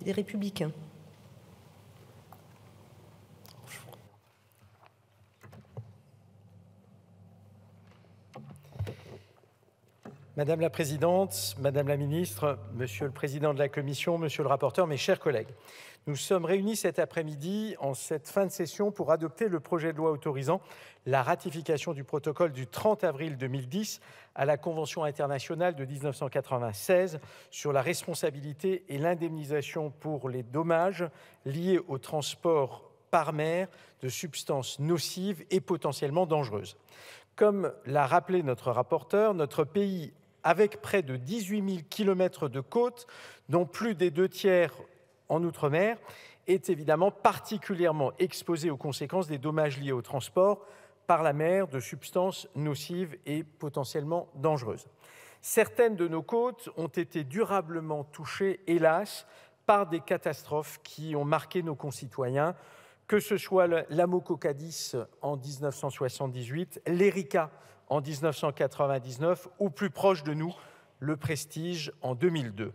Les Républicains. Madame la Présidente, Madame la Ministre, Monsieur le Président de la Commission, Monsieur le rapporteur, mes chers collègues, nous sommes réunis cet après-midi en cette fin de session pour adopter le projet de loi autorisant la ratification du protocole du 30 avril 2010 à la Convention internationale de 1996 sur la responsabilité et l'indemnisation pour les dommages liés au transport par mer de substances nocives et potentiellement dangereuses. Comme l'a rappelé notre rapporteur, notre pays, avec près de 18 000 km de côte, dont plus des 2/3 en Outre-mer, est évidemment particulièrement exposé aux conséquences des dommages liés au transport par la mer de substances nocives et potentiellement dangereuses. Certaines de nos côtes ont été durablement touchées, hélas, par des catastrophes qui ont marqué nos concitoyens, que ce soit l'Amoco Cadiz en 1978, l'Erika en 1999 ou plus proche de nous, le Prestige en 2002.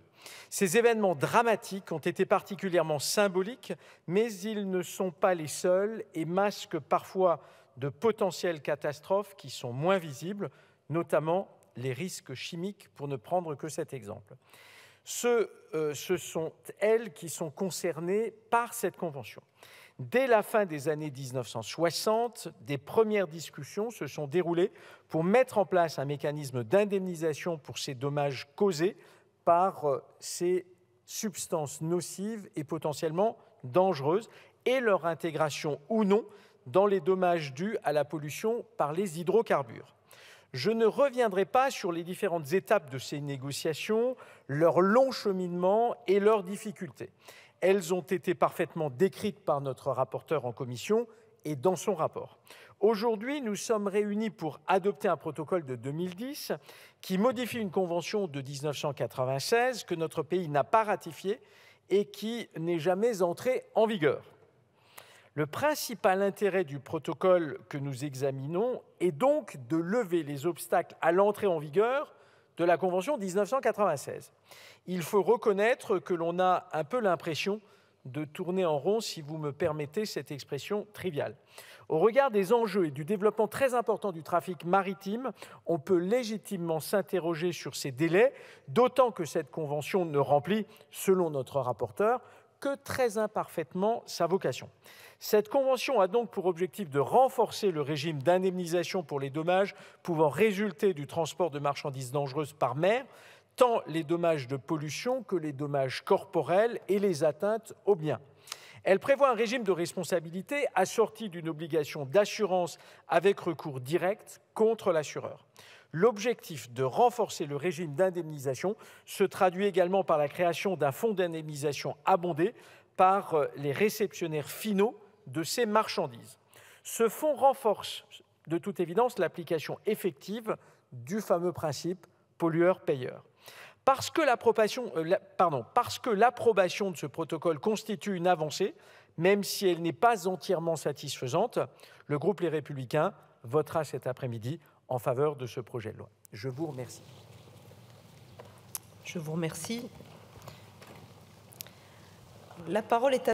Ces événements dramatiques ont été particulièrement symboliques, mais ils ne sont pas les seuls et masquent parfois de potentielles catastrophes qui sont moins visibles, notamment les risques chimiques, pour ne prendre que cet exemple. Ce sont elles qui sont concernées par cette convention. Dès la fin des années 1960, des premières discussions se sont déroulées pour mettre en place un mécanisme d'indemnisation pour ces dommages causés par ces substances nocives et potentiellement dangereuses et leur intégration ou non dans les dommages dus à la pollution par les hydrocarbures. Je ne reviendrai pas sur les différentes étapes de ces négociations, leur long cheminement et leurs difficultés. Elles ont été parfaitement décrites par notre rapporteur en commission et dans son rapport. Aujourd'hui, nous sommes réunis pour adopter un protocole de 2010 qui modifie une convention de 1996 que notre pays n'a pas ratifiée et qui n'est jamais entrée en vigueur. Le principal intérêt du protocole que nous examinons est donc de lever les obstacles à l'entrée en vigueur de la Convention 1996. Il faut reconnaître que l'on a un peu l'impression de tourner en rond, si vous me permettez cette expression triviale. Au regard des enjeux et du développement très important du trafic maritime, on peut légitimement s'interroger sur ces délais, d'autant que cette convention ne remplit, selon notre rapporteur, que très imparfaitement sa vocation. Cette convention a donc pour objectif de renforcer le régime d'indemnisation pour les dommages pouvant résulter du transport de marchandises dangereuses par mer, tant les dommages de pollution que les dommages corporels et les atteintes aux biens. Elle prévoit un régime de responsabilité assorti d'une obligation d'assurance avec recours direct contre l'assureur. L'objectif de renforcer le régime d'indemnisation se traduit également par la création d'un fonds d'indemnisation abondé par les réceptionnaires finaux de ces marchandises. Ce fonds renforce de toute évidence l'application effective du fameux principe pollueur-payeur. Parce que l'approbation de ce protocole constitue une avancée, même si elle n'est pas entièrement satisfaisante, le groupe Les Républicains votera cet après-midi en faveur de ce projet de loi. Je vous remercie. Je vous remercie. La parole est à